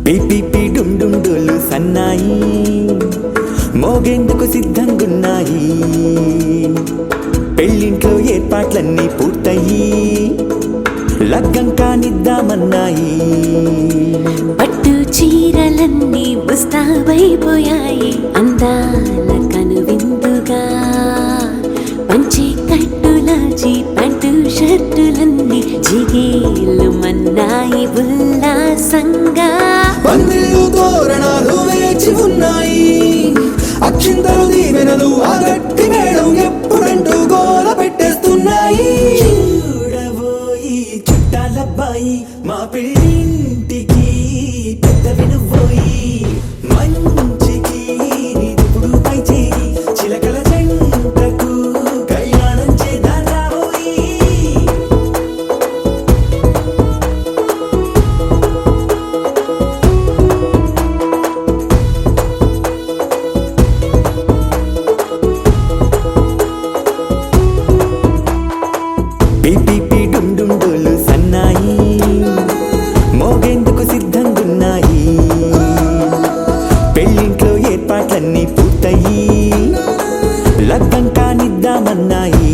PPP డుండుండులు సన్నాయి మోగేందుకు సిద్ధంగున్నాయి. పెళ్ళింట్లో ఏర్పాట్లన్నీ పూర్తయి లగ్గం కానిద్దామన్నాయి. పట్టు చీరలన్నీ ముస్తాబైపోయాయి అందాల కనువిందుగా. పంచి కట్టులాచి ప్యాంటు షర్టులన్నీ జిగేలు మన్నాయి ఉల్లాసంగా. పందిళ్ళు తోరణాలు వేచి ఉన్నాయి, అక్షింతలు దీవెనలు ఆ గట్టి మేడం ఎప్పుడంటూ గోల పెట్టేస్తున్నాయి. చూడబోయి చుట్టాలబ్బాయి మా పెళ్ళింటికి పెద్ద వినుబోయి. మంచికి నిదుపుడు పై చేయి చిలకల జంటకు కళ్యాణం చేద్దాం రాబోయి. పీపీపీ డుండుండులు సన్నాయి మోగేందుకు సిద్ధంగున్నాయి. పెళ్ళింట్లో ఏర్పాట్లన్నీ పూర్తయి లగ్గం కానిద్దామన్నాయి.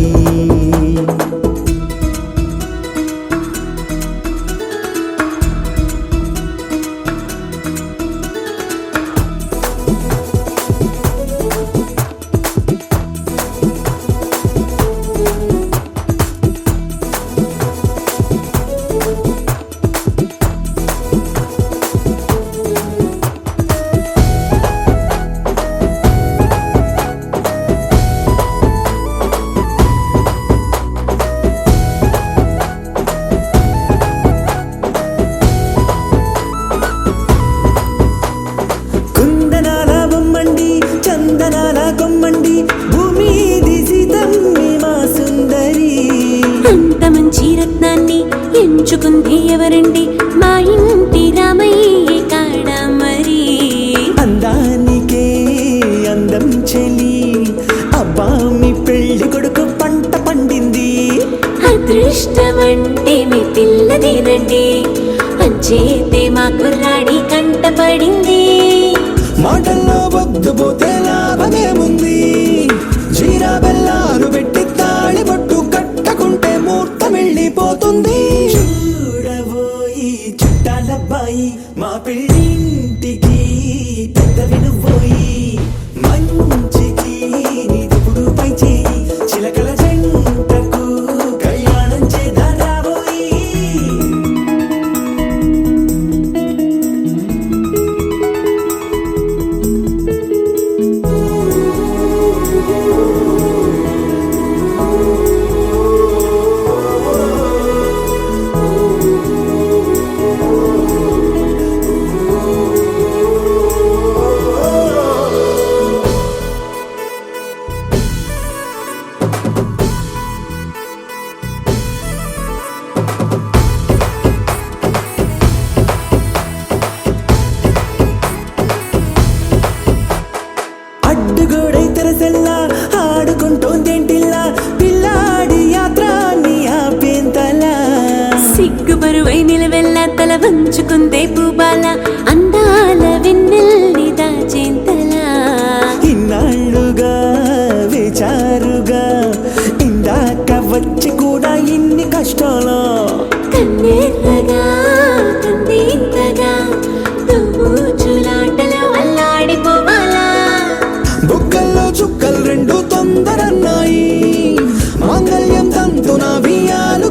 అంత మంచి రత్నాన్ని ఎంచుకుంది ఎవరండి? మా ఇంటి రామయ్య కాడ మరి. అందానికే అందం చెలి అబ్బా మీ పెళ్లి కొడుకు పంట పండింది. అదృష్టమంటే మీ పిల్లదేనండి, అంచేతే మా కుర్రాడి కంట పడింది. మాటల్లో వద్దుపోతే లాభమేముంది? జీరా బెల్లాలు పెట్టి తాళి పట్టు కట్టకుంటే ముహూర్తం వెళ్ళిపోతుంది. చూడబోయి చుట్టాలబ్బాయి మా పెళ్ళింటికి పెద్ద వినుబోయి. మంచికి నిదుపుడు పై చేయి చిలకల జంటకు కళ్యాణం చేద్దాం రాబోయి. అడ్డుగోడై తెరసెల్లా ఆడుకుంటోందేంటిల్లా పిల్లాడి యాత్ర నీ ఆపేంతలా. సిగ్గు బరువై నిలవెల్లా తల వంచుకుందే పూబాల అందాల వెన్నెల్ని దాచేంతలా. ఇన్నాళ్ళుగా వేచారుగా ఇందాక వచ్చి కూడా ఇన్ని కష్టాలా. కన్నెర్రగా కందింతగా తుమ్ముచులాటలో అల్లాడిపోవాలా. బుగ్గల్లో చుక్కలు రెండు తొందరన్నాయి, మాంగళ్యం తంతున వియాలు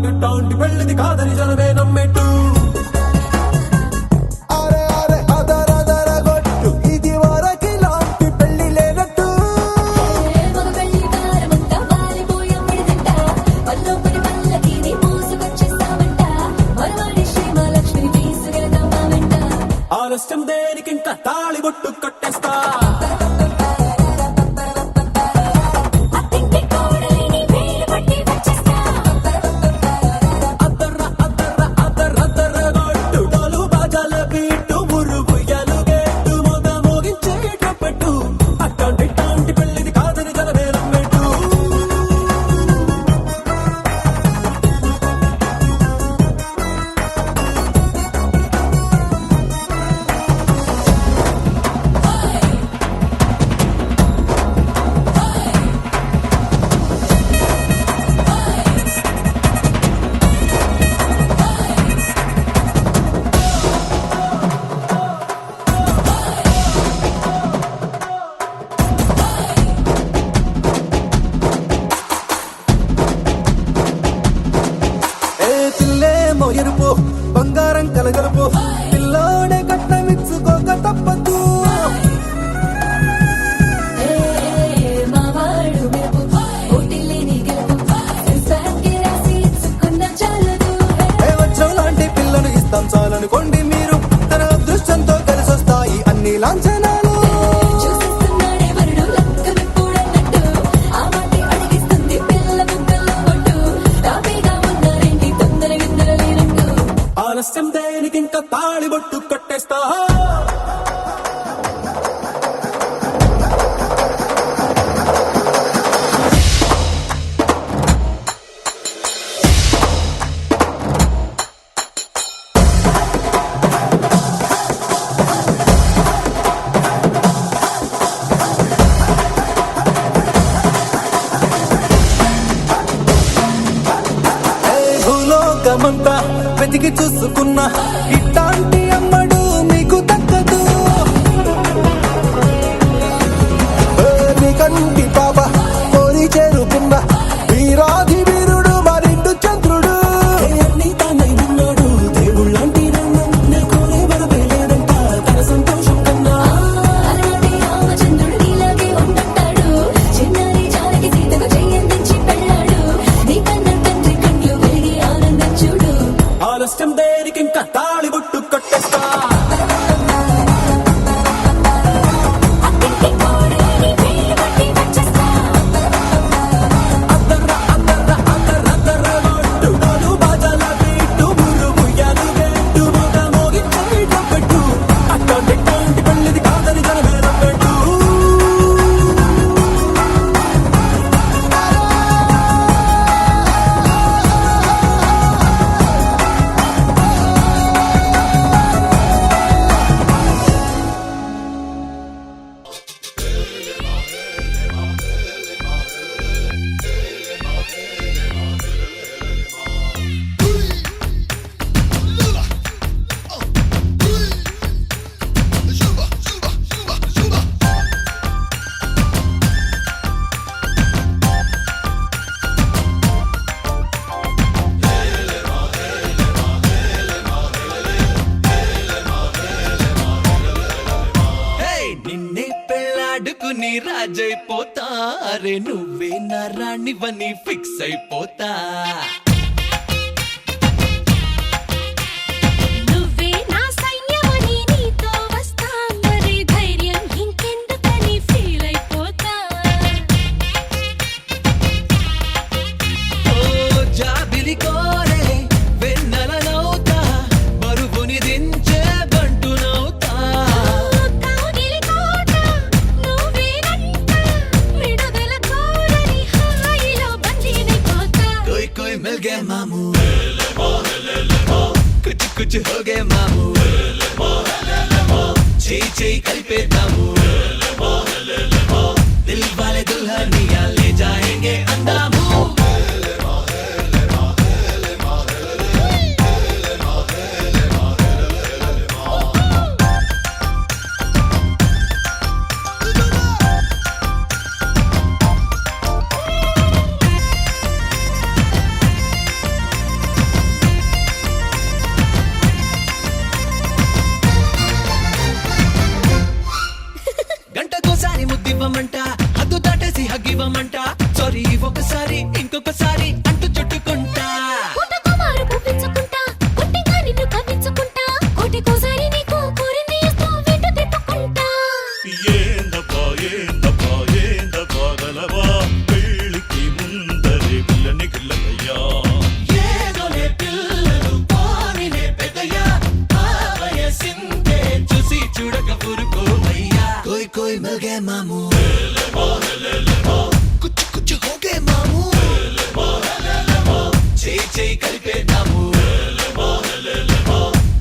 గిట్టాంటి పెళ్ళిది కాదని జనమే నమ్మెట్టు అరే అరే అదర అదర గొట్టు ఇది వరకి లాంటి పెళ్లి లేనట్టు మగ పెళ్లి దారమంతా వాలిపోయమ్మిడిదంట పల్లోపడి పల్లకిని మోసుకొచ్చేస్తామంట మరవాడి శ్రీమహాలక్ష్మిని తీసుకెళ్తామంట ఆలస్యం దేనికి ఇంకా తాళి బొట్టు కట్టేస్తా అత్తింటి కోడలిని వేలు పట్టి వచ్చేస్తా అదర అదర అదర అదర గొట్టు డోలు బాజాల బీటు మురుగుయ్యలు గేటు మొద మోగించేటప్పుడు అట్టాంటి ఇట్టాంటి పెళ్ళిది కాదని జనమే నమ్మెట్టు ఏ పిల్లేమో ఎరుపు బంగారం కలగలుపు పిల్లోడే కట్టమిచ్చుకోక తప్పదు మావాడు మెరుపు ఓటిల్లేని గెలుపు ఇన్స్టాకి రాసి ఇచ్చుకున్న చాలదు ఏ వచ్చం లాంటి పిల్లను ఇస్తాం చాలనుకోండి మీరు తన అదృష్టంతో కలిసొస్తాయి అన్ని లాంఛనాలు చూసేస్తున్నాడే వరుడు లక్క విప్పుడన్నట్టు ఆ మాటి అడిగిస్తుంది పిల్ల ముక్కల్లో కొట్టు తాపీగా ఉన్నారేంటి తొందర విందర లేనట్టు ఆలస్యం దేనికి ఇంకా తాళి బొట్టు కట్టేస్తా భూలోకమంతా వెతికి చూసుకున్నా ఇట్లాంటి అమ్మడు మీకు దక్కదు నీ కంటి పాప కోరి చేరుకున్న వీరాధి వీరుడు మరిండు చంద్రుడు అన్ని తానై ఉన్నాడు దేవుళ్ళంటి నన్ను కోరే వరమే లేదంట తన సంతోషం కన్నా అలనాటి రామచంద్రుడు ఇలాగే ఉండంటాడు చిన్నారి జానకి సీతకు చెయ్యందించి పెళ్ళాడు నీ కన్న తండ్రి కళ్ళు వెలిగి ఆనందం చూడు ఆలస్యం దేనికి ఇంకా తాళి బొట్టు కట్టేస్తా అత్తింటి కోడలిని వేలు పట్టి వచ్చేస్తా అదర అదర అదర అదర గొట్టు డోలు బాజాల బీటు మురుగుయ్యలు గేటు మొద మోగించేటప్పుడు అట్టాంటి ఇట్టాంటి పెళ్ళిది కాదని జనమే నమ్మెట్టు నిన్నే పెళ్ళాడుకుని రాజైపోతా అరే నువ్వే నా రాణివని ఫిక్స్ అయిపోతా నువ్వే నా సైన్యమని నీతో వస్తా మరి ధైర్యం ఇంకెందుకని ఫీల్ అయిపోతా ఓ జాబిలి కోరే వెన్నెలనవుతా బరువుని దించే బంటునవుతా కాగిలి కోట నువ్వేనంట విడుదల కోరని హాయిలో బందీనైపోతా कोई कोई मिल गए मामू कुछ कुछ हो गए मामू చేయి చేయి కలిపేద్దాము దిల్ వాలే దుల్హనియా లే జాయేంగే అందాము मिल गए मामू कुछ कुछ हो गए मामू చేయి కలిపే నాము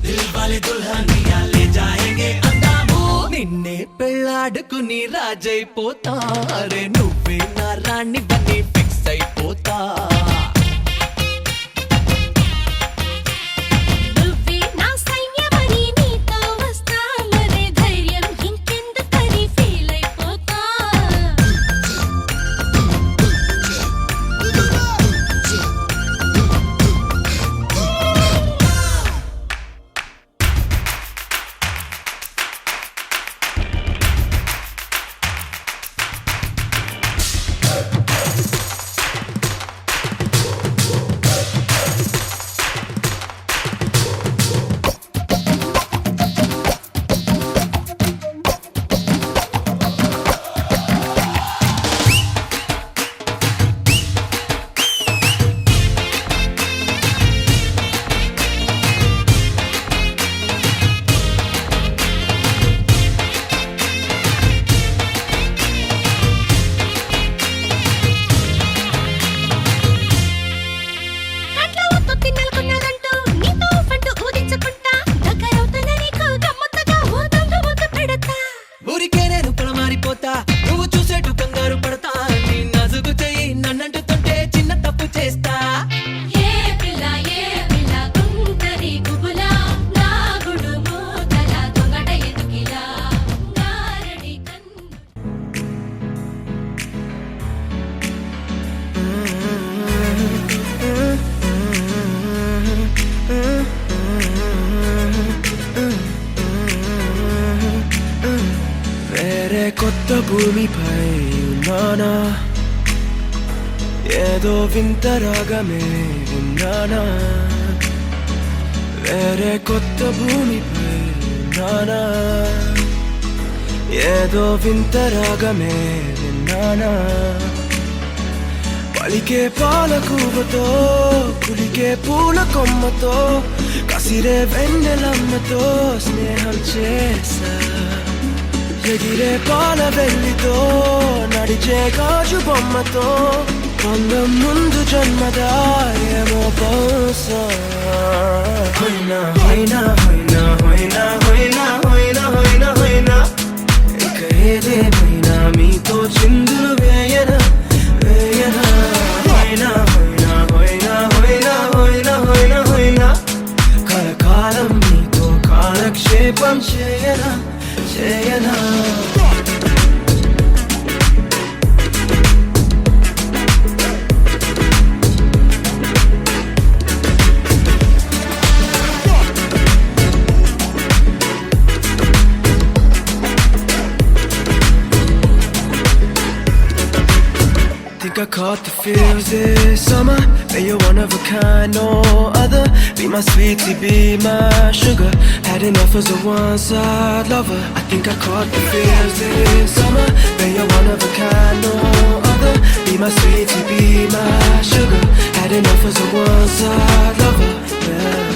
దిల్ వాలే దుల్హనియా లే జాయేంగే అందాము నిన్నే పెళ్ళాడుకుని రాజైపోతా రే నువ్వే నా రాణి బని ఫిక్స్ అయిపోతా నువ్వే నా సైన్యమని నీతో వస్తాలనే ధైర్యం ఇంకెందుకని ఫీల్ అయిపోతా అట్లా వద్దు తిన్నెలకున్నదంటూ నీతో పంటూ ఊదించుకుంటా దగ్గరవుతున్న నీకు గమ్మత్తుగా ఓ దొంగ ముద్దు పెడతా ఊరికే నేను పొలమారిపోతా నువ్వు చూసేటు కంగారు పడతా నీ నజుకు చెయ్యి నన్నంటుతుంటే చిన్న తప్పు చేస్తా ఏ పిల్ల గుంటరి గుబులా నా గుడు మూతల దొంగట ఎదుకిలా గారడి కన్ను వేరే కొత్త భూమిపై ఉన్నానా ఏదో వింత రాగమే విన్నానా వేరే కొత్త భూమిపై ఉన్నానా ఏదో వింత రాగమే విన్నానా పలికే పాలకూవతో కులికే పూల కొమ్మతో కసిరే వెన్నెలమ్మతో స్నేహం చేసా ఎగిరే పాల వెళ్ళితో నడిచే గాజు బొమ్మతో అందం ముందు జన్మదా ఏమో బహుశా హైనా హైనా హైనా హైనా హైనా హైనా హైనా హైనా ఇక ఏదేమైనా మీతో చిందులు వేయనా వేయనా హైనా హైనా హైనా హైనా హైనా హైనా హైనా కలకాలం మీతో కాలక్షేపం చేయనా చేయనా Think I caught the feels this summer. Man, you're one of a kind, no other. Be my sweetie, be my sugar. Had enough as a one-side lover. I think I caught the feels this summer. Man, you're one of a kind, no other. Be my sweetie, be my sugar. Had enough as a one-side lover. Yeah.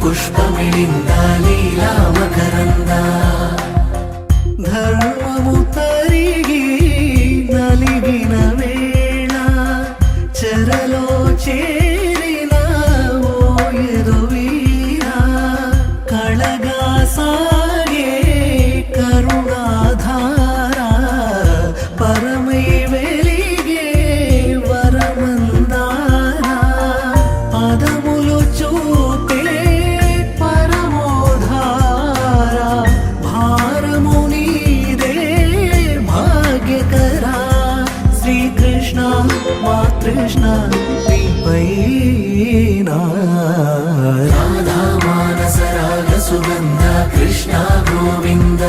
పుష్పమిళింద లీలా మకరంద ధర్మము తరిగి నలిగిన వేళ చెరలో చేరిన ఓ ఎరువీరా కళగా సాగే కరుణాధార పరమై వెలిగే వరమందార పదములు చూపే పరమోధార భారము నీదే భాగ్యకరా శ్రీకృష్ణ మా కృష్ణ నీపైనా రాధా మానస రాగ సుగంధ కృష్ణ గోవింద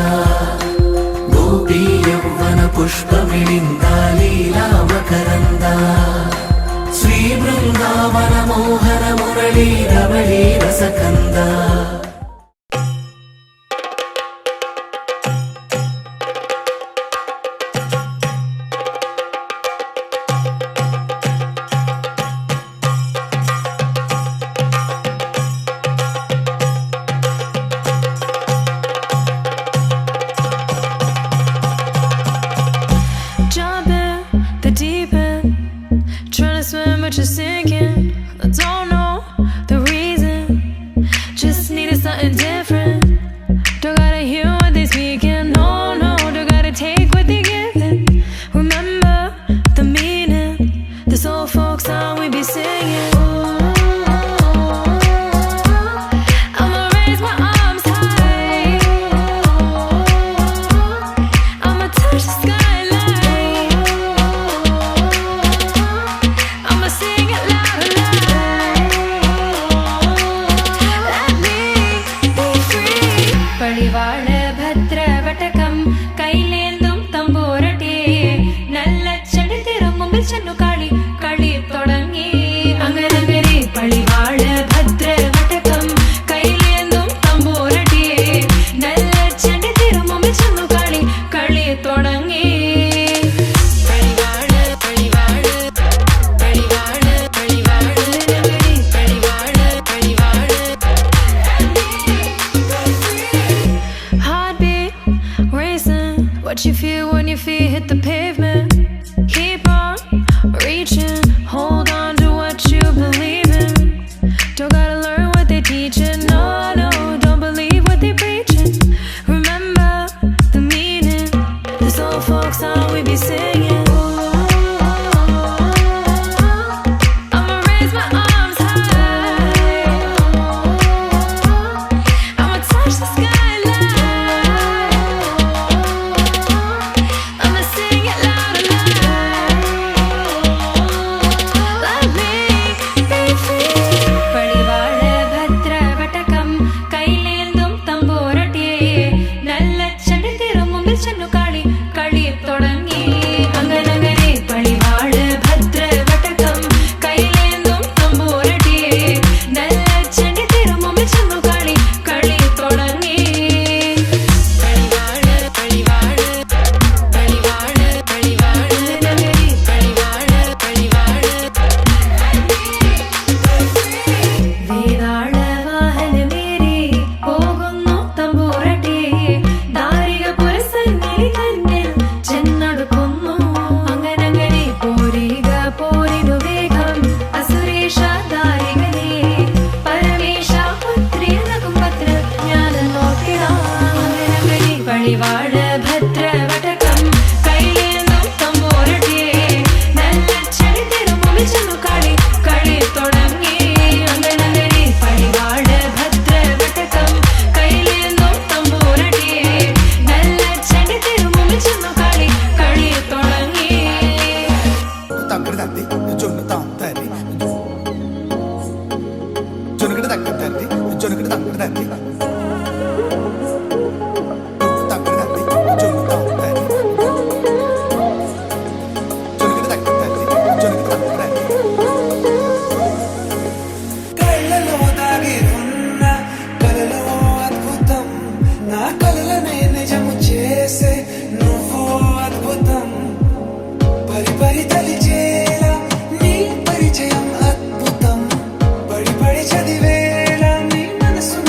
గోపీ యౌవన పుష్పమిళింద లీలా మకరంద శ్రీ బృందావన మోహన Murali Ramani రసకంద Jump in the deep end, trying to swim but you're sinking. I don't know the reason, just needed something different. Don't gotta hear what they speaking, no, no, don't gotta take what they giving. Remember the meaning, this old folk song we be singing. I'ma raise my arms high, I'ma touch the skyline, I'ma sing it loud and loud. Let me be free. പടിവാള ഭദ്രവടകം കൈലേന്തും തമ്പൂരട്ടെ നല്ല ചെടി തിരുമുമ്പിൽ ചെന്നു കളി കളി തുടങ്ങി അങ്ങനെ പടിവാള ഭദ്രവടകം കൈലേന്തും തമ്പൂരട്ടെ നല്ല ചെടി തിരുമുമ്പിൽ ചെന്നു കളി കളി തുടങ്ങി പടിവാള പടിവാള പടിവാള പടിവാള പടിവാള പടിവാള Heartbeat racing, what you feel when your feet hit the pavement. Keep on reaching, hold on to what you believe in. Don't gotta learn what they teaching, no, no, don't believe what they preaching. Remember the meaning, this old folk song we be singing. I'ma raise my arms high, I'ma touch the skyline, I'ma sing it loud and loud. Let me be free. പടിവാള ഭദ്രവടകം കൈലേന്തും തമ്പൂരട്ടെ നല്ല ചെടി തിരുമുമ്പിൽ ചെന്നു കളി കളി തുടങ്ങി അങ്ങനെ പടിവാള ഭദ്രവടകം കൈലേന്തും തമ്പൂരട്ടെ നല്ല ചെടി തിരുമുമ്പിൽ ചെന്നു കളി കളി തുടങ്ങി പടിവാള പടിവാള പടിവാള പടിവാള പടിവാള പടിവാള വേതാള വാഹനമേറി പോകുന്നു തമ്പൂരട്ടെ ദാരിക പുരസന്നിധി തന്നിൽ ചെന്നടുക്കുന്നു അങ്ങനെ പോരിക പോരിനു വേഗം അസുരേഷ ദാരികനെ പരമേശ പുത്രിയനകും പത്ര ഞാൻ നോക്കിടാം അങ്ങനെ പടിവാള ഭദ്രവടകം കൈലേന്തും തമ്പൂരട്ടെ നല്ല ചെടി തിരുമുമ്പിൽ ചെന്നു കളി കളി തുടങ്ങി അങ്ങനെ പടിവാള ഭദ്രവടകം കൈലേന്തും തമ്പൂരട്ടെ നല്ല ചെടി തിരുമുമ്പിൽ ചെന്നു കളി കളി തുടങ്ങി തക്കടി തട്ടി ചൊന്നു താത്തരി ചൊനുകിട്ട് തക്കടി തട്ടി ചൊനുകിട്ട് തക്കടി തട്ടി തക്കടി തട്ടി ചൊന്നു താത്തരി ചൊനുകിട്ട് തക്കടി തട്ടി ചൊനുകിട്ട് തക്കടി തട്ടി కళ్ళలో దాగి ఉన్న కలలో అద్భుతం నా కలలనే నిజము చేసే నువ్వు అద్భుతం పరి పరి తలిచేలా నీ పరిచయం అద్భుతం పడి పడి చదివేలా నీ మనసు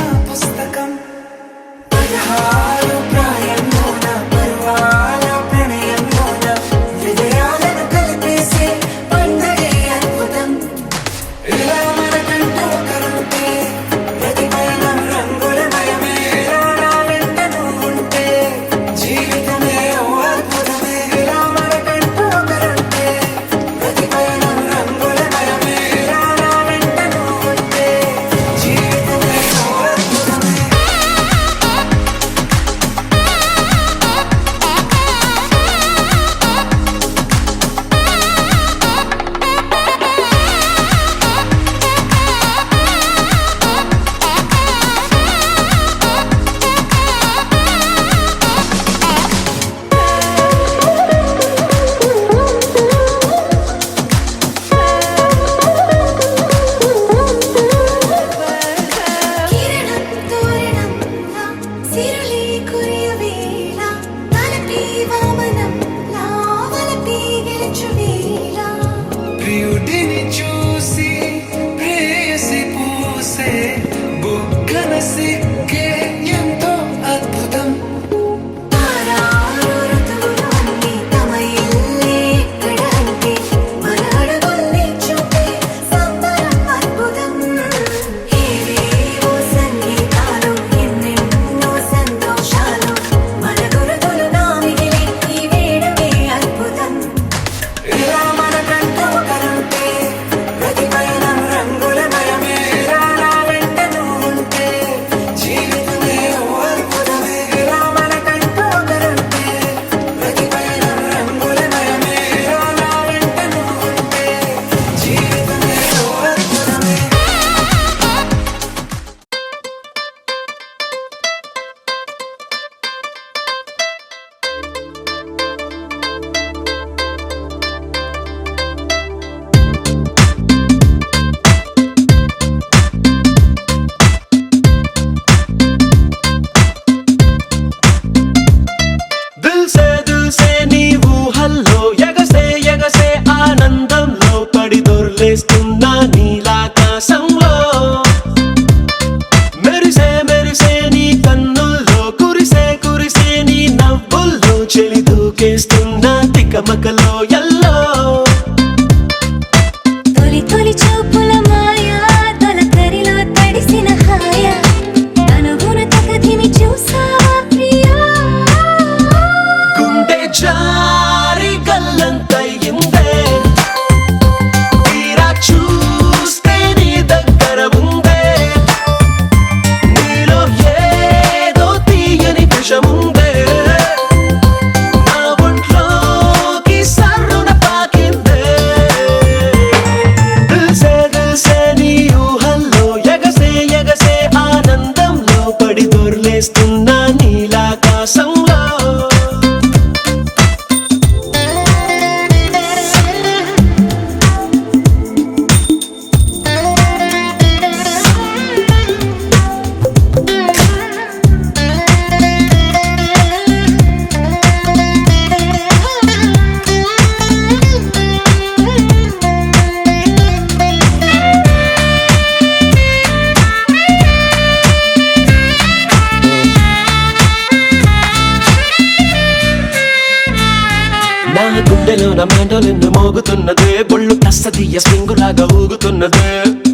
గుండెలోన మ్యాండోలిన్ మోగుతున్నదే బొళ్ళు కస్తదీయ స్ప్రింగు లాగా ఊగుతున్నదే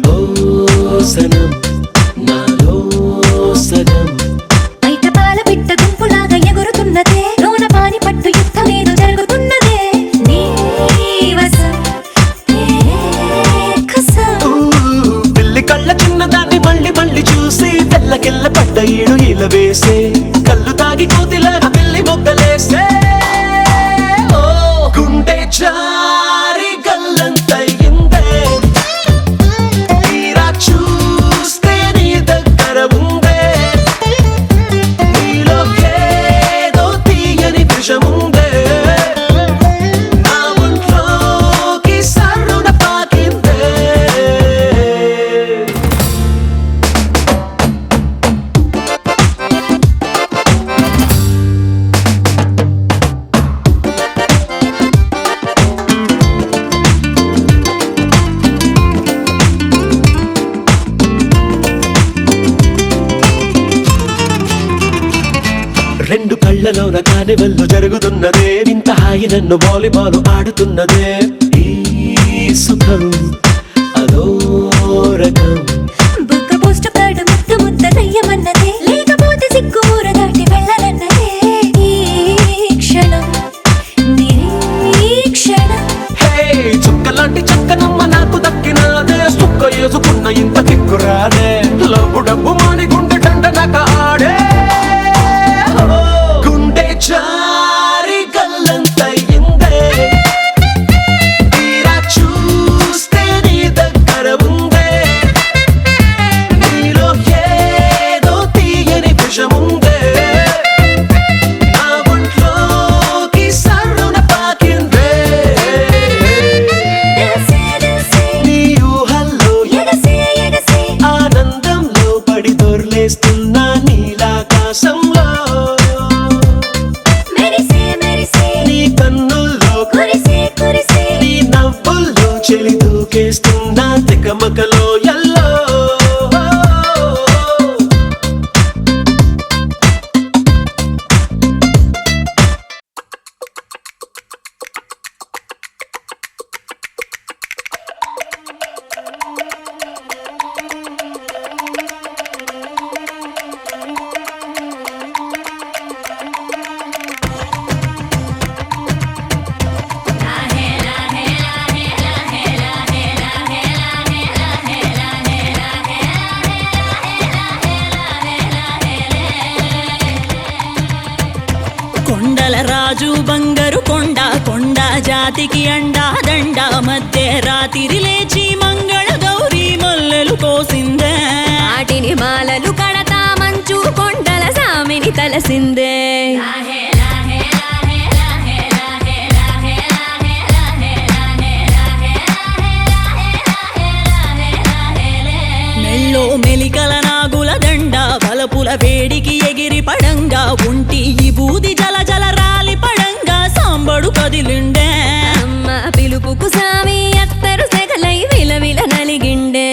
ఓ సనం నాలో సగం బయట పాల పిట్ట గుంపులాగా ఎగురుతున్నదే లోన పాని పట్టు యుద్ధమేదో జరుగుతున్నదే నీ వసం పిల్లి కళ్ళ చిన్నదాన్ని మళ్ళీ మళ్ళీ చూసి తెల్లకెళ్ళ పడ్డ ఈడు ఇలా వేసే కళ్ళు తాగి కోతిలాగా పిల్లి మొగ్గలేసే ఓ గుండె జారి గల్లంతయిందే తీరా చూస్తే నీ దగ్గర ఉందే నీలో ఏదో తీయని విషముందే నా ఒంట్లోకి సర్రున పాకిందే రెండు కళ్ళలోన కానివెల్లు జరుగుతున్నదే ఇంత హాయి నన్ను వాలీబాల్ ఆడుతున్నదే ఈ సుఖం అదో రకం బుక్క పోస్ట్ కార్డు ముద్దు ముద్ద దయ్యమన్నదే లేకపోతే సిగ్గు ఊర దాటి వెళ్ళనన్నదే ఈ క్షణం నిరీక్షణం హే చుక్కలాంటి చక్కనమ్మ నాకు దక్కినదే సుక్క వేసుకున్న ఇంత కిక్కురాదే లబ్బు డబ్బు మాని గుండె టండనక ఆడే ఓ, గుండె జారి గల్లంతయిందే తీరా చూస్తే నీ దగ్గర ఉందే నీలో ఏదో తీయని విషముందే నా ఒంట్లోకి సర్రున పాకిందే ఎగసే ఎగసే నీ ఊహల్లో ఎగసే ఎగసే ఆనందంలో పడి దొర్లేస్తున్నా నీలాకాశంలో మెరిసే మెరిసే నీ కన్నుల్లో కురిసే కురిసే నీ నవ్వుల్లో చెలి దూకేస్తున్నా తికమకలో ఎల్లో కొండల రాజు బంగారు కొండ కొండ జాతికి అండా దండ మధ్య రాత్రి లేచి మంగళ గౌరీ మల్లెలు కోసిందే వాటిని మాలలు కడతా మంచు కొండల సామిని తలసిందే మెల్లో మెలికల నాగుల దండ బలపుల వేడికి ఎగిరి పడంగా ఉంటి ఈ బూది జల జల రాలి పడంగా సాంబడు కదిలిండే అమ్మ పిలుపుకు సామి అత్తరు సెగలై విలవిల నలిగిండే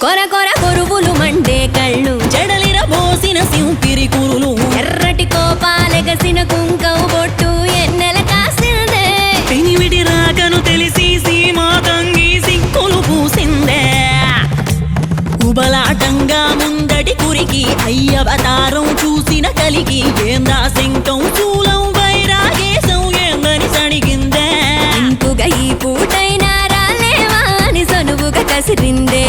కొర కొర కొరువులు మండే కళ్ళు జడలిర బోసిన సింపిరి కురులు ఎర్రటి కోపాలెగసిన కుంకవు బొట్టు ఎన్నెల కాసిందే పెనివిడి రాకను తెలిసి సీమా తంగి సిక్కులు పూసిందే ఉబలాటంగా ముందటి కురికి అయ్యవతారం చూసిన కలిగి ఏందా శంకం చూలం వైరాగేశం ఏందని సడిగిందే ఇంపుగా ఈ పూటైనా రాలేవా అని సనువుగా కసిరిందే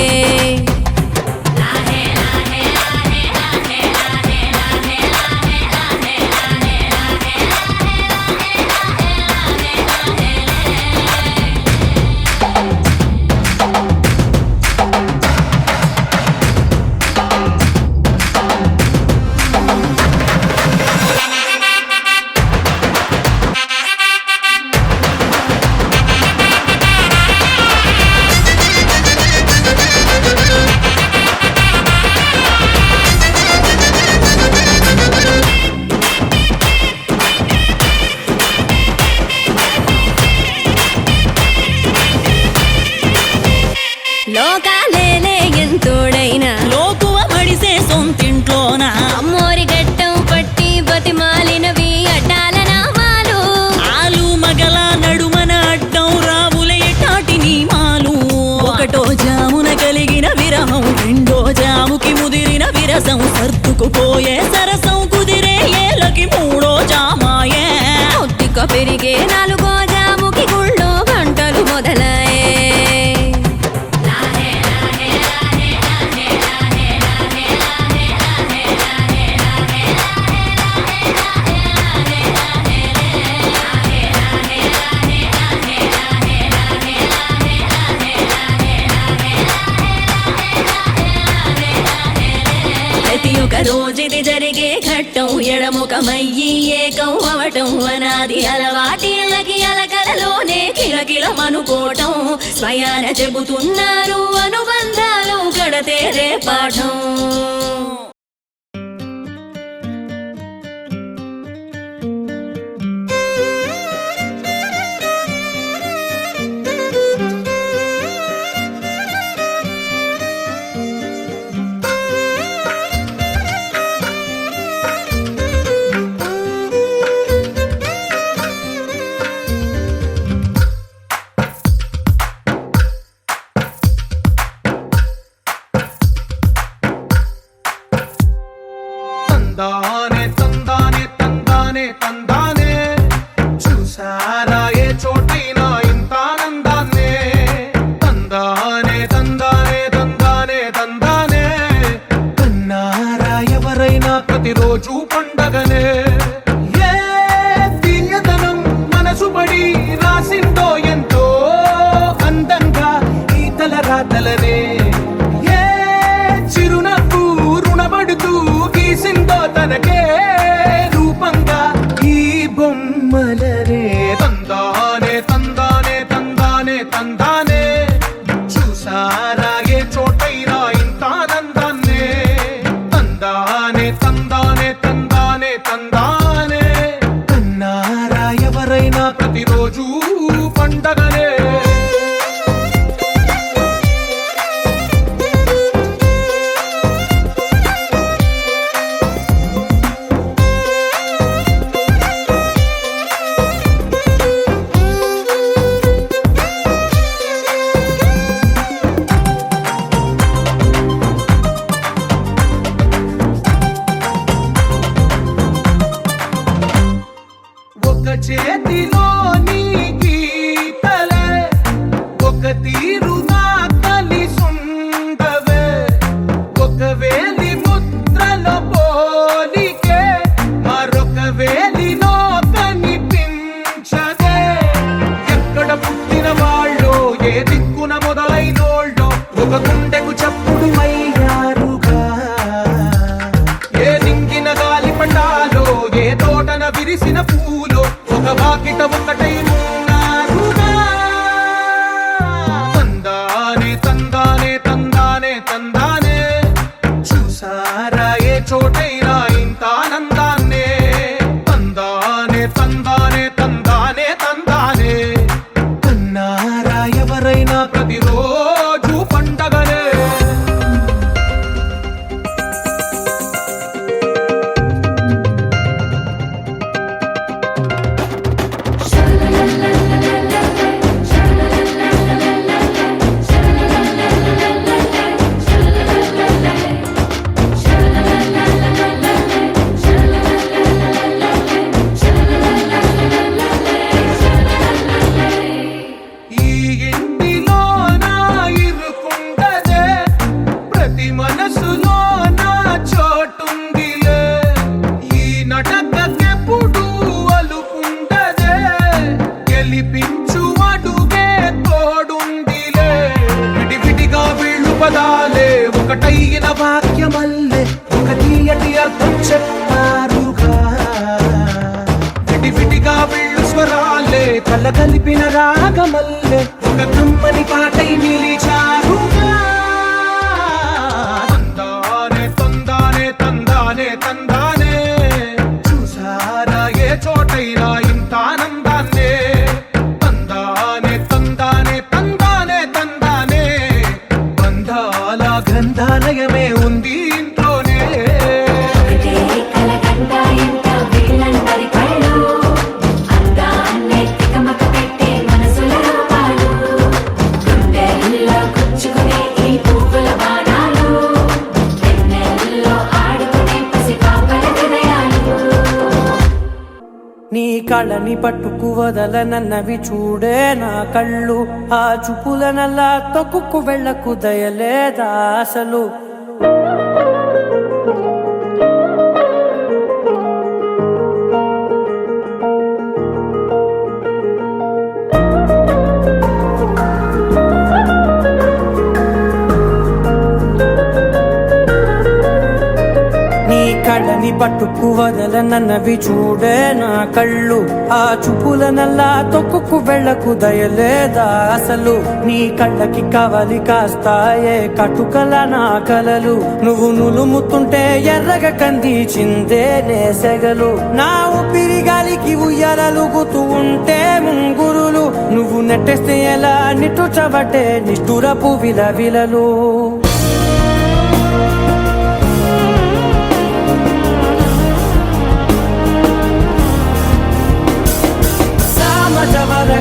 విరసం సర్దుకుపోయే సరసం కుదిరే ఏలకి మూడో జామాయే ఒత్తిక పెరిగే నాలుగో జాముకి గుళ్ళో గంటలు మొదలయ్యే ప్రతి ఒక్క రోజుది జరిగే ఘట్టం ఎడముఖమయ్యి ఏకం అవటం అనాది అలవాటిళ్ళకి అలకలలోనే కిలకిలమనుకోవటం స్వయాన చెబుతున్నారు అనుబంధాలు గడతేరే పాఠం తందానే తందానే తందానే తందానే చూసారా ఏ చోటైనా ఇంత ఆనందాన్నే తందానే తందానే తందానే తందానే కన్నారా ఎవరైనా ప్రతిరోజు పండగనే ఏ తీయదనం మనసు పడి రాసిందో ఎంతో అందంగా ఈ తలరాతలనే ఏ చిరునవ్వు రుణపడుతూ గీసిందో తనకే రూపంగా ఈ బొమ్మలనే తందానే తందానే తందానే తందానే చూసారా ఏ చోటైనా ఇంత ఆనందాన్నే తందానే తందానే తందానే తందానే కన్నారా ఎవరైనా ప్రతిరోజు పండగనే ఒక చేతిలో నీ గీతలే ఒక తీరుగా కలిసుండవే ఒక వేలి ముద్రల పోలికే మరొక వేలిలో కనిపించదే ఎక్కడ పుట్టిన వాళ్ళో ఏ దిక్కున మొదలైనోళ్ళో ఒక గుండెకు చప్పుడు అయ్యారుగా ఏ నింగిన గాలి పండాలో ఏ తోటన విరిసిన పూలో ఒక వాకిట ఒకటై ఉన్నారుగా తందానే తందానే తందానే తందానే చూసారా ఏ చోటైనా ఇంత ఆనందాన్నే తందానే తందానే తందానే తందానే కన్నారా ఎవరైనా ప్రతిరోజు పండగనే ఈ ఇంటిలో నా ఇరుకుండదే ప్రతి మనసులో నా చోటుందిలే ఈ నటకెప్పుడు అలుకుండదే గెలిపించు అడుగే తోడుందిలే విడివిడిగా వీళ్ళు పదాలే ఒకటైన వాక్యమల్లే ఒక తీయటి అర్థం చెప్పారుగా విడివిడిగా వీళ్ళు స్వరాలే కల కలిపిన రాగమల్లే ఒక కమ్మని పాటై నిలిచారుగా తందానే తందానే తందానే తందానే చూసారా ఏ చోటైనా ఇంత ఆనందాన్నే తందానే తందానే తందానే తందానే బంధాల గ్రంథాలయమే ఉంది ఇంట్లోనే ఒకటే కలకండ ఇంత వీళ్ళందరి కళ్ళు అందాన్నే తికమక పెట్టే మనసుల రూపాలు కళని పట్టుకు వదలనన్నవి చూడే నా కళ్ళు ఆ చూపులనల్లా తొక్కుకు వెళ్ళకు దయలేదా అసలు కళ్ళని పట్టుకు వదలనన్నవి చూడే నా కళ్ళు ఆ చూపులనల్లా తొక్కుకు వెళ్ళకు దయలేదా అసలు నీ కళ్ళకి కవలి కాస్తాయే కటుకల నా కలలు నువ్వు నులుముతుంటే ఎర్రగా కందిచిందే నేసెగలు నా ఊపిరి గాలికి ఉయ్యాలలుగుతూ ఉంటే ముంగురులు నువ్వు నెట్టేస్తే ఎలా నిట్టుచబట్టే నిష్ఠురపు విలవిలలు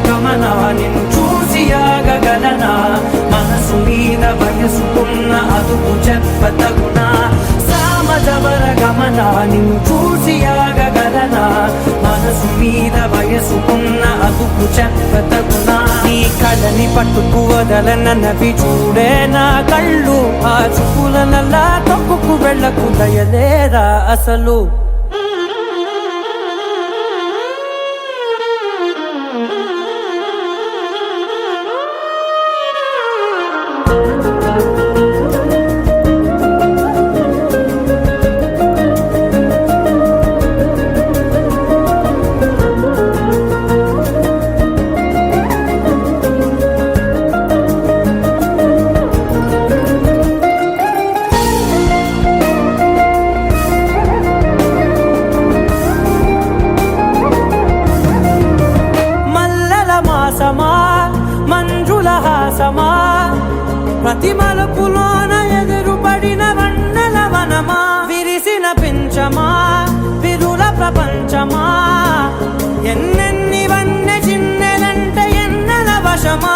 గమనా నిన్ను చూసి ఆగగలనా మనసు మీద వయసుకున్న అదుపు చెప్పతగునా సామజవర గమనా నిన్ను చూసి ఆగగలనా మనసు మీద వయసుకున్న అదుపు చెప్పతగునా నీ కళ్ళని పట్టుకు వదలనన్నవి చూడే నా కళ్ళు ఆ చూపులనల్లా తొక్కుకు వెళ్ళకు దయలేరా అసలు మంజుల హాసమా ప్రతి మలుపులోన ఎదురుపడిన వన్నెల వనమా విరిసిన పించమా విరుల ప్రపంచమా ఎన్నెన్ని వన్నె చిన్నెలంటే ఎన్నెల వశమా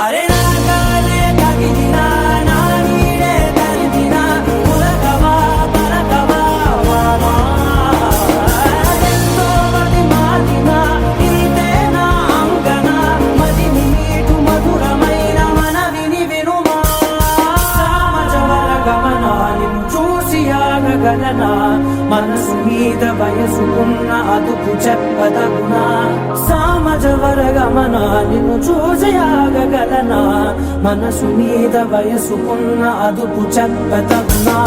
అరే నాగాలే తగిలినా నా నీడే తరిమినా పులకవా పలకవా వామా ఎంతో మది మాలినా ఇంతే నా అంగన మదిని నీటు మధురమైన మనవిని వినుమా సామజవర గమనా నిన్ను చూసి ఆగగలనా మనసు మీద వయసుకున్న అదుపు చెప్పదగునా సామజవర గమనా నిన్ను చూసి ఆగగలనా మనసు మీద వయసుకున్న అదుపు చెప్పదగునా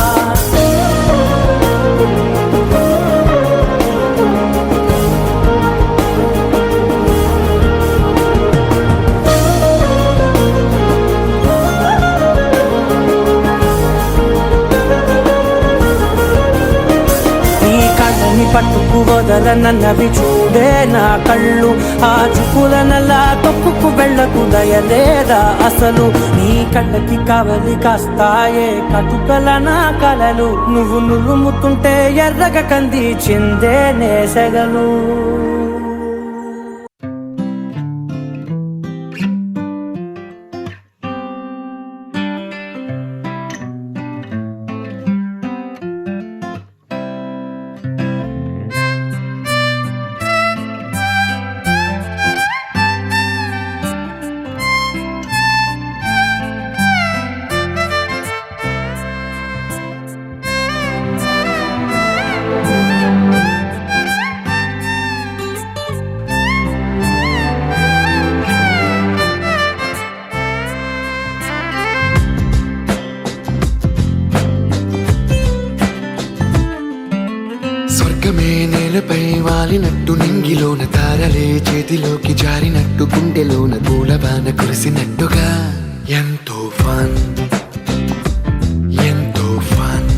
పట్టుకు వదలనన్నవి చూడే నా కళ్ళు ఆ చూపులనల్లా తొక్కుకు వెళ్ళకు దయలేదా అసలు నీ కళ్ళకి కవలి కాస్తాయే కటుకల నా కలలు నువ్వు నులుముతుంటే ఎర్రగా కందిచిందే నేసెగలు నేలపై వాలినట్టు నింగిలోన తారలే చేతిలోకి జారినట్టు గుండెలోన పూలవాన కురిసినట్టుగా ఎంతో ఫన్ ఎంతో ఫన్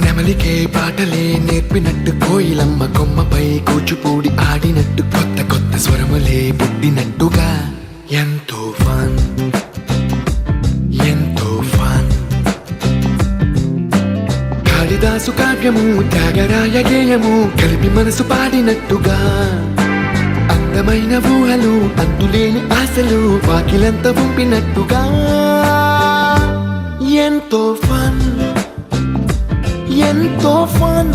నెమలికే పాటలే నేర్పినట్టు కోయిలమ్మ కొమ్మపై కూచిపూడి ఆడినట్టు కొత్త కొత్త స్వరములే పుట్టినట్టుగా ఎంతో ఫన్ ఎంతో ఫన్ కాళిదాసు కావ్యము త్యాగరాయ గేయము కలిపి మనసు పాడినట్టుగా అందమైన ఊహలు అంతులేని ఆశలు వాకిలంత పంపినట్టుగా ఎంతో ఫన్ ఎంతో ఫన్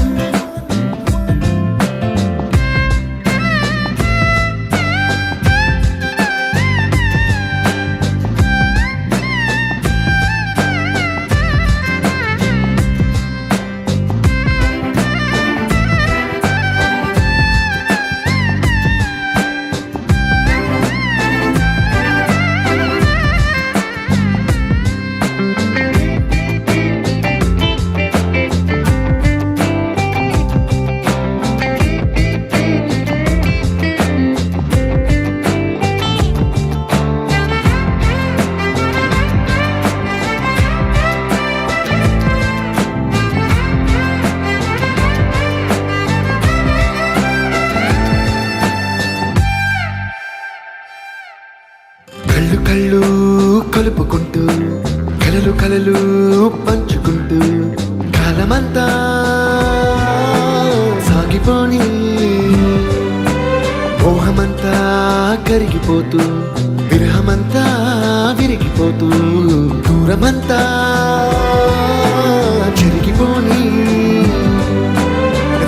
కలుపుకుంటూ కలలు కలలు పంచుకుంటూ కాలమంతా సాగిపోని మోహమంతా కరిగిపోతూ విరహమంతా విరిగిపోతూ దూరమంతా చెరిగిపోని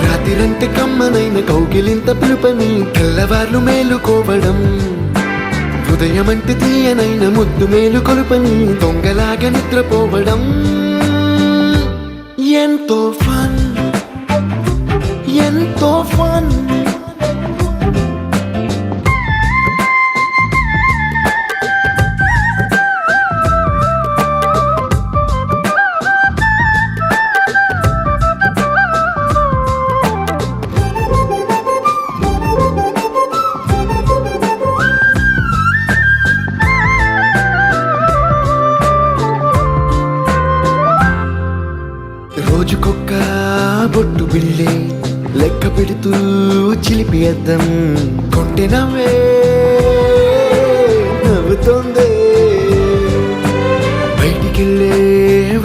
రాత్రిరంటే కమ్మనైన కౌగిలింత పిలుపని తెల్లవార్లు మేలుకోవడం హృదయమంటే తీయనైన ముద్దు మేలు కొలుపని దొంగలాగా నిద్రపోవడం ఎంతో ఫన్ ఎంతో ఫన్ రోజుకొక్క బొట్టు బిళ్ళే లెక్క పెడుతూ చిలిపి అద్దం కొంటె నవ్వే నవ్వుతోందే బయటికెళ్ళే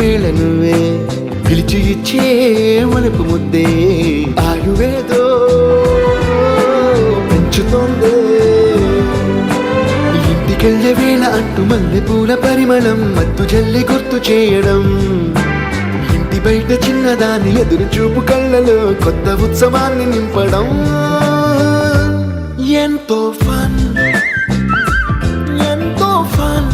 వేళ నువ్వే పిలిచి ఇచ్చే వలపు ముద్దే ఆయువేదో పెంచుతోందే ఇంటికెళ్ళే వేళ అంటూ మల్లె పూల పరిమళం మత్తు జల్లి గుర్తు చేయడం బయట చిన్నదాని ఎదురు చూపు కళ్ళలో కొత్త ఉత్సవాన్ని నింపడం ఎంతో ఫన్ ఎంతో ఫన్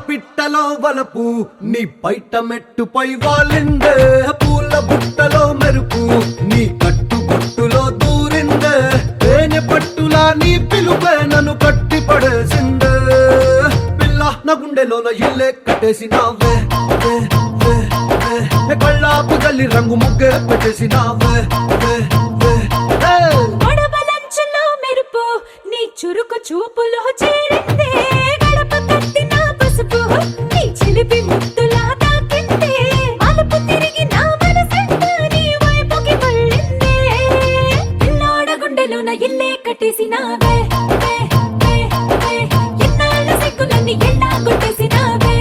పిట్టలో వలపు నీ బయట మెట్టుపై వాలిందే పూల బుట్టలో మెరుపు నీ కట్టు బొట్టులో దూరిందే తేనె పట్టులా నీ పిలుపే నన్ను కట్టి పడేసిందే పిల్ల నా గుండెలోన ఇల్లే కట్టేసినావే కళ్ళాపు గల్లి రంగు ముగ్గే పెట్టేసినావే గొడవలంచులో మెరుపు నీ చురుకు చూపులో చేరిందే గడప కట్టిన పసుపు నీ చిలిపి ముద్దులా తాకిందే అలుపు తిరిగి నా మనసంతా నీ వైపుకి మళ్ళిందే పిల్లోడ గుండెలోన ఇల్లే కట్టేసినావే ఎన్నాళ్ళ సిగ్గులన్నీ ఎల్లా కొట్టేసినావే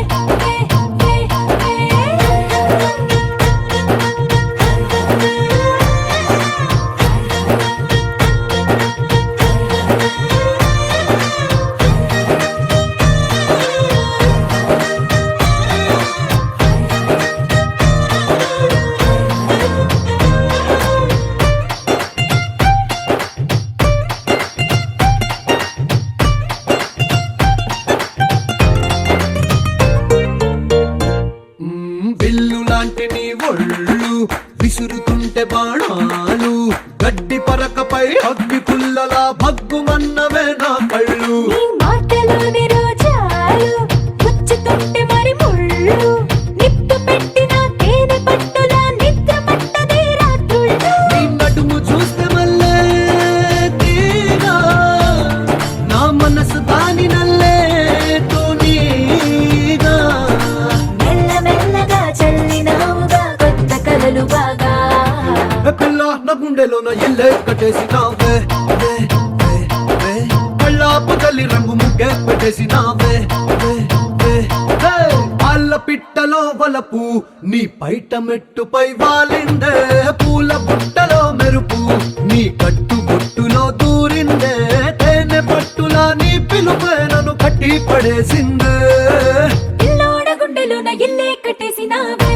బిల్లు లాంటి నీ ఒళ్ళు విసురుతుంటే బాణాలు గడ్డి పరకపై అగ్గి పుల్లలా భగ్గుమన్నవే నా కళ్ళు నీ మాటలోని రోజాలు గుచ్చుతుంటే మరి ముళ్ళు నిప్పు పెట్టిన తేనె పట్టులా నిద్ర పట్టదే రాత్రుళ్ళు నీ నడుము చూస్తే మళ్ళీ తీరా నా మనసు దాని నల్లే తోనీగా మెల్లమెల్లగా చల్లినావుగా కొత్త కలలు బాగా పిల్ల నా గుండెలోన ఇల్లే కట్టేసినావే కళ్ళాపు తల్లి రంగు ముగ్గే పెట్టేసినావే పాల పిట్టలో వలపు నీ బయట మెట్టుపై వాలిందే పూల బుట్టలో మెరుపు నీ కట్టు బొట్టులో దూరిందే తేనె పట్టులా నీ పిలుపే నన్ను కట్టి పడేసిందే పిల్లోడ గుండెలోన ఇల్లే కట్టేసినావే